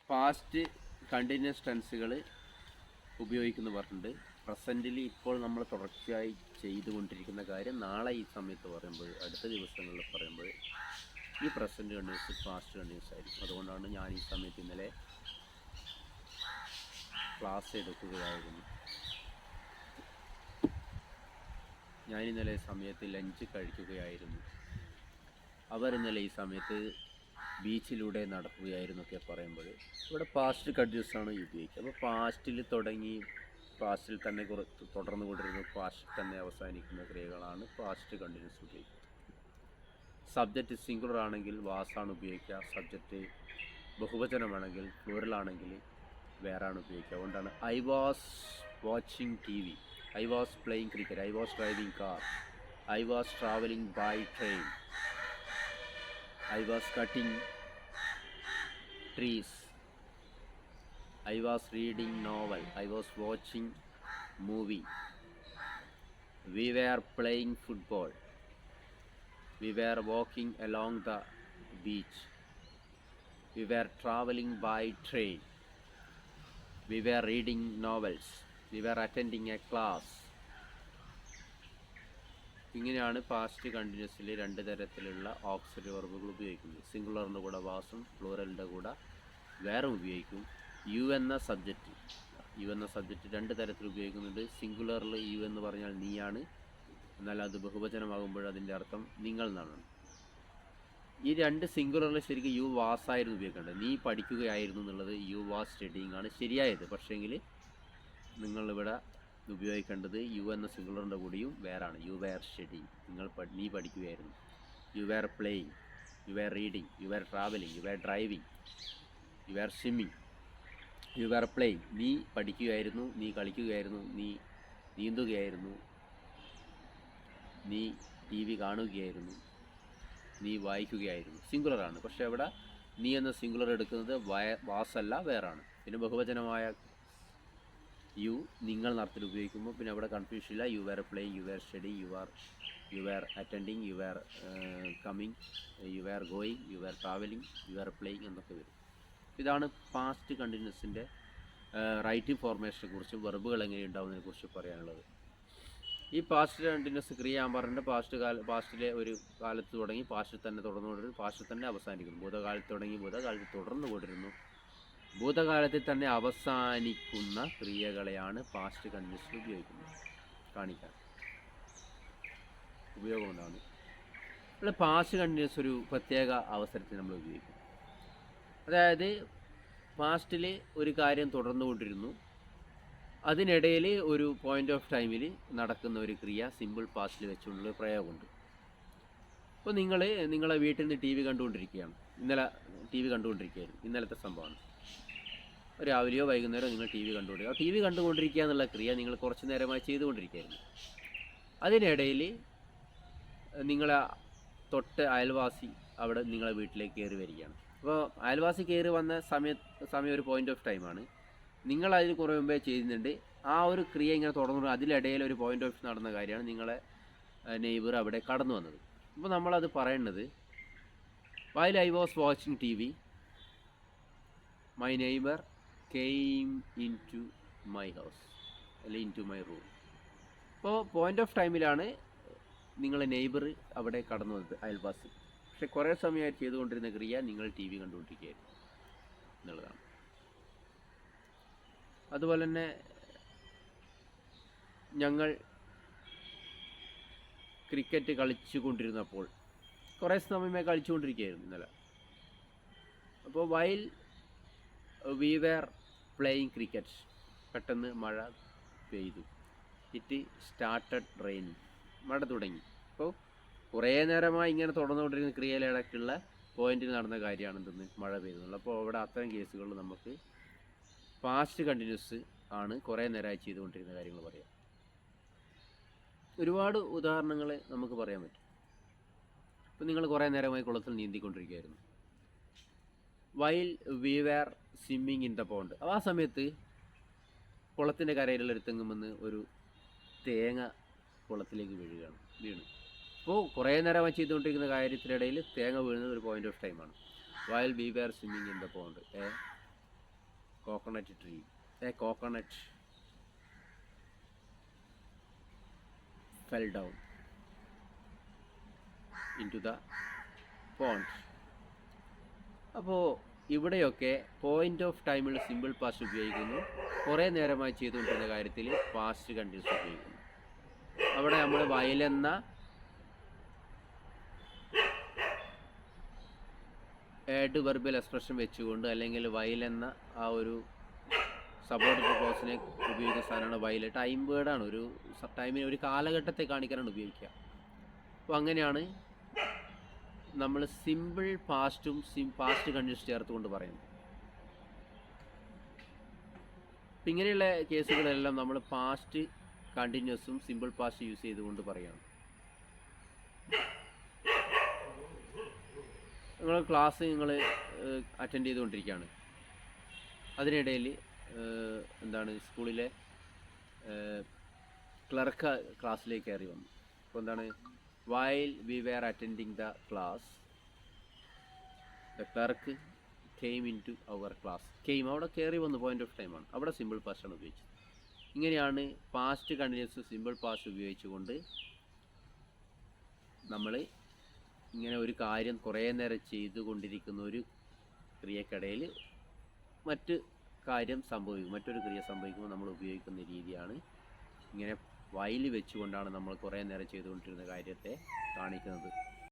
Past continuous ടെൻസുകൾ ഉപയോഗിക്കുന്നു പറഞ്ഞിട്ടുണ്ട്. പ്രസൻറ്റിൽ ഇപ്പോൾ നമ്മൾ തുടർച്ചയായി ചെയ്തുകൊണ്ടിരിക്കുന്ന കാര്യം നാളെ ഈ സമയത്ത് പറയുമ്പോൾ, അടുത്ത ദിവസങ്ങളിൽ പറയുമ്പോൾ ഈ പ്രസൻറ്റ് കണ്ടിന്യൂസ് പാസ്റ്റ് കണ്ടിന്യൂസ് ആയിരിക്കും. അതുകൊണ്ടാണ് ഞാൻ ഈ സമയത്ത് ഇന്നലെ ക്ലാസ് എടുക്കുകയായിരുന്നു. ഞാൻ ഇന്നലെ സമയത്ത് ലഞ്ച് കഴിക്കുകയായിരുന്നു. അവർ ഇന്നലെ ഈ സമയത്ത് ബീച്ചിലൂടെ നടക്കുകയായിരുന്നു ഒക്കെ പറയുമ്പോൾ ഇവിടെ പാസ്റ്റ് കണ്ടിന്യൂസ് ആണ് ഉപയോഗിക്കുക. അപ്പോൾ പാസ്റ്റിൽ തുടങ്ങി പാസ്റ്റിൽ തന്നെ തുടർന്നു കൊണ്ടിരുന്നു പാസ്റ്റിൽ തന്നെ അവസാനിക്കുന്ന ക്രിയകളാണ് പാസ്റ്റ് കണ്ടിന്യൂസ് ഉപയോഗിക്കുക. സബ്ജക്റ്റ് സിംഗുലർ ആണെങ്കിൽ വാസാണ് ഉപയോഗിക്കുക. സബ്ജക്റ്റ് ബഹുവചനമാണെങ്കിൽ പ്ലൂറലാണെങ്കിൽ വേറാണ് ഉപയോഗിക്കുക. അതുകൊണ്ടാണ് I was watching TV, I was playing cricket, I was driving car, I was travelling by train, I was cutting trees, I was reading novel, I was watching movie, we were playing football, we were walking along the beach, we were traveling by train, we were reading novels, we were attending a class. ഇങ്ങനെയാണ് past കണ്ടിന്യൂസിൽ രണ്ട് തരത്തിലുള്ള auxiliary വെർബുകൾ ഉപയോഗിക്കുന്നത്. സിംഗുലറിൻ്റെ കൂടെ വാസും പ്ലൂറലിൻ്റെ കൂടെ വേറെ ഉപയോഗിക്കും. U എന്ന subject രണ്ട് തരത്തിൽ ഉപയോഗിക്കുന്നുണ്ട്. സിംഗുലറിൽ യു എന്ന് പറഞ്ഞാൽ നീയാണ്, എന്നാൽ അത് ബഹുവചനമാകുമ്പോൾ അതിൻ്റെ അർത്ഥം നിങ്ങൾ എന്നാണ്. ഈ രണ്ട് സിംഗുലറിൽ ശരിക്കും യു വാസായിരുന്നു ഉപയോഗിക്കേണ്ടത്. നീ പഠിക്കുകയായിരുന്നു എന്നുള്ളത് യു വാസ് സ്റ്റഡിങ് ആണ് ശരിയായത്. പക്ഷേങ്കിൽ നിങ്ങളിവിടെ ഉപയോഗിക്കേണ്ടത് യു എന്ന സിംഗുലറിൻ്റെ കൂടിയും വേറാണ്. യു വെയർ സ്റ്റഡിങ്, നീ പഠിക്കുകയായിരുന്നു. You were playing, you were reading, you were travelling, you were driving, you were swimming, you were playing. നീ പഠിക്കുകയായിരുന്നു, നീ കളിക്കുകയായിരുന്നു, നീ നീന്തുകയായിരുന്നു, നീ TV കാണുകയായിരുന്നു, നീ വായിക്കുകയായിരുന്നു. സിംഗുലറാണ്. പക്ഷേ അവിടെ നീ എന്ന സിംഗുലർ എടുക്കുന്നത് വാസല്ല വേറാണ്. പിന്നെ ബഹുവചനമായ യു നിങ്ങൾ നടത്തിൽ ഉപയോഗിക്കുമ്പോൾ പിന്നെ അവിടെ കൺഫ്യൂഷൻ ഇല്ല. You were playing, you were studying, you were attending, you were coming, you were going, you were travelling, you were playing എന്നൊക്കെ വരും. ഇതാണ് പാസ്റ്റ് കണ്ടിന്യൂസിൻ്റെ റൈറ്റിംഗ് ഫോർമേഷനെ കുറിച്ചും വെർബുകൾ എങ്ങനെ ഉണ്ടാവുന്നതിനെ കുറിച്ച് പറയാനുള്ളത്. ഈ പാസ്റ്റ് കണ്ടിന്യൂസ് ക്രിയ ഞാൻ പറഞ്ഞിട്ട് പാസ്റ്റിലെ ഒരു കാലത്ത് തുടങ്ങി പാസ്റ്റിൽ തന്നെ തുടർന്നുകൊണ്ടിരുന്നു, പാസ്റ്റിൽ തന്നെ അവസാനിക്കുന്നു. ഭൂതകാലത്ത് തുടങ്ങി ഭൂതകാലത്ത് തുടർന്നു കൊണ്ടിരുന്നു, ഭൂതകാലത്തിൽ തന്നെ അവസാനിക്കുന്ന ക്രിയകളെയാണ് പാസ്റ്റ് കണ്ടിന്യൂസിൽ ഉപയോഗിക്കുന്നത്. കാണിക്കാൻ ഉപയോഗം എന്താണ്? നമ്മൾ പാസ്റ്റ് കണ്ടിന്യൂസ് ഒരു പ്രത്യേക അവസരത്തിൽ നമ്മൾ ഉപയോഗിക്കും. അതായത് പാസ്റ്റിൽ ഒരു കാര്യം തുടർന്നുകൊണ്ടിരുന്നു, അതിനിടയിൽ ഒരു പോയിൻ്റ് ഓഫ് ടൈമിൽ നടക്കുന്ന ഒരു ക്രിയ സിമ്പിൾ പാസ്റ്റിൽ വെച്ചുകൊണ്ടുള്ള പ്രയോഗമുണ്ട്. അപ്പോൾ നിങ്ങളെ വീട്ടിൽ നിന്ന് TV കണ്ടുകൊണ്ടിരിക്കുകയാണ്. ഇന്നലെ TV കണ്ടുകൊണ്ടിരിക്കുകയായിരുന്നു. ഇന്നലത്തെ സംഭവമാണ്. രാവിലെയോ വൈകുന്നേരമോ നിങ്ങൾ TV കണ്ടുകൊണ്ടിരിക്കുക. TV കണ്ടുകൊണ്ടിരിക്കുക എന്നുള്ള ക്രിയ നിങ്ങൾ കുറച്ച് നേരമായി ചെയ്തുകൊണ്ടിരിക്കുകയായിരുന്നു. അതിനിടയിൽ നിങ്ങളെ തൊട്ട് അയൽവാസി അവിടെ നിങ്ങളെ വീട്ടിലേക്ക് കയറി വരികയാണ്. അപ്പോൾ അയൽവാസി കയറി വന്ന സമയം ഒരു പോയിൻ്റ് ഓഫ് ടൈമാണ്. നിങ്ങളതിന് കുറേ മുമ്പേ ചെയ്യുന്നുണ്ട്. ആ ഒരു ക്രിയ ഇങ്ങനെ തുടർന്നു. അതിലിടയിൽ ഒരു പോയിൻ്റ് ഓഫ് നടന്ന കാര്യമാണ് നിങ്ങളെ നെയ്ബർ അവിടെ കടന്നു വന്നത്. അപ്പോൾ നമ്മളത് പറയുന്നത് while I was watching TV, my neighbour came in to my house അല്ലെങ്കിൽ ഇൻ ടു മൈ റൂം. അപ്പോൾ പോയിൻ്റ് ഓഫ് ടൈമിലാണ് നിങ്ങളെ നെയ്ബർ അവിടെ കടന്നു വന്നത്, അയൽവാസി. പക്ഷെ കുറേ സമയമായിട്ട് ചെയ്തുകൊണ്ടിരുന്ന ക്രിയ നിങ്ങൾ TV കണ്ടുകൊണ്ടിരിക്കുകയായിരുന്നു എന്നുള്ളതാണ്. അതുപോലെ തന്നെ ഞങ്ങൾ ക്രിക്കറ്റ് കളിച്ചുകൊണ്ടിരുന്നപ്പോൾ കുറേ സമയമായി കളിച്ചുകൊണ്ടിരിക്കുകയായിരുന്നു ഇന്നലെ. അപ്പോൾ while we wear playing cricket, പെട്ടെന്ന് മഴ പെയ്തു. ഇറ്റ് സ്റ്റാർട്ടഡ് റെയിനിങ്, മഴ തുടങ്ങി. അപ്പോൾ കുറേ നേരമായി ഇങ്ങനെ തുടർന്നുകൊണ്ടിരിക്കുന്ന ക്രിയയിലിടയ്ക്കുള്ള പോയിന്റിൽ നടന്ന കാര്യമാണ് എന്തെന്ന് മഴ പെയ്യുന്നുള്ളത്. അപ്പോൾ അവിടെ അത്തരം കേസുകളിൽ നമുക്ക് പാസ്റ്റ് കണ്ടിന്യൂസ് ആണ് കുറേ നേരമായി ചെയ്തുകൊണ്ടിരുന്ന കാര്യങ്ങൾ പറയാം. ഒരുപാട് ഉദാഹരണങ്ങൾ നമുക്ക് പറയാൻ പറ്റും. ഇപ്പോൾ നിങ്ങൾ കുറേ നേരമായി കുളത്തിൽ നീന്തിക്കൊണ്ടിരിക്കുകയായിരുന്നു. While we were swimming in the pond. ആ സമയത്ത് കുളത്തിൻ്റെ കരയിലുള്ള ഒരു തെങ്ങുമെന്ന് ഒരു തേങ്ങ കുളത്തിലേക്ക് വീണു. അപ്പോൾ കുറേ നേരം ചെയ്തുകൊണ്ടിരിക്കുന്ന കാര്യത്തിനിടയിൽ തേങ്ങ വീഴുന്നത് ഒരു പോയിൻ്റ് ഓഫ് ടൈമാണ്. While we were swimming in the pond, a coconut tree. A coconut fell down into the pond. അപ്പോൾ ഇവിടെയൊക്കെ പോയിന്റ് ഓഫ് ടൈമിൽ സിമ്പിൾ പാസ്റ്റ് ഉപയോഗിക്കുന്നു, കുറേ നേരമായി ചെയ്തുകൊണ്ടിരുന്ന കാര്യത്തിൽ പാസ്റ്റ് കണ്ടിന്യൂസ് ഉപയോഗിക്കുന്നു. അവിടെ നമ്മൾ വയലെന്ന ആഡ് വെർബൽ എക്സ്പ്രഷൻ വെച്ചുകൊണ്ട്, അല്ലെങ്കിൽ വയലെന്ന ആ ഒരു സബോർഡിനേറ്റ് ക്ലോസിനെ ഉപയോഗിക്കുന്ന സാധനമാണ് വയൽ. ടൈം വേർഡാണ്, ഒരു ടൈമിന് ഒരു കാലഘട്ടത്തെ കാണിക്കാനാണ് ഉപയോഗിക്കുക. അപ്പോൾ അങ്ങനെയാണ് നമ്മൾ സിമ്പിൾ പാസ്റ്റും പാസ്റ്റ് കണ്ടിന്യൂസ് ചേർത്തുകൊണ്ട് പറയുന്നത്. അപ്പം ഇങ്ങനെയുള്ള കേസുകളെല്ലാം നമ്മൾ പാസ്റ്റ് കണ്ടിന്യൂസും സിമ്പിൾ പാസ്റ്റ് യൂസ് ചെയ്തുകൊണ്ട് പറയുകയാണ്. നിങ്ങൾ ക്ലാസ് അറ്റൻഡ് ചെയ്തുകൊണ്ടിരിക്കുകയാണ്. അതിനിടയിൽ എന്താണ് സ്കൂളിലെ ക്ലർക്ക് ക്ലാസ്സിലേക്ക് കയറി വന്നു. അപ്പോൾ എന്താണ്, while we were attending the class, the clerk came into our class. Came അവിടെ കയറി വന്നു, പോയിന്റ് ഓഫ് ടൈമാണ്, അവിടെ സിമ്പിൾ പാസ്റ്റാണ് ഉപയോഗിച്ചത്. ഇങ്ങനെയാണ് പാസ്റ്റ് കണ്ടിന്യൂസ് സിമ്പിൾ പാസ്റ്റ് ഉപയോഗിച്ചുകൊണ്ട് നമ്മൾ ഇങ്ങനെ ഒരു കാര്യം കുറേ നേരം ചെയ്തുകൊണ്ടിരിക്കുന്ന ഒരു ക്രിയക്കിടയിൽ മറ്റൊരു ക്രിയ സംഭവിക്കുമ്പോൾ നമ്മൾ ഉപയോഗിക്കുന്ന രീതിയാണ്. ഇങ്ങനെ വയൽ വെച്ചുകൊണ്ടാണ് നമ്മൾ കുറേ നേരം ചെയ്തുകൊണ്ടിരുന്ന കാര്യത്തെ കാണിക്കുന്നത്.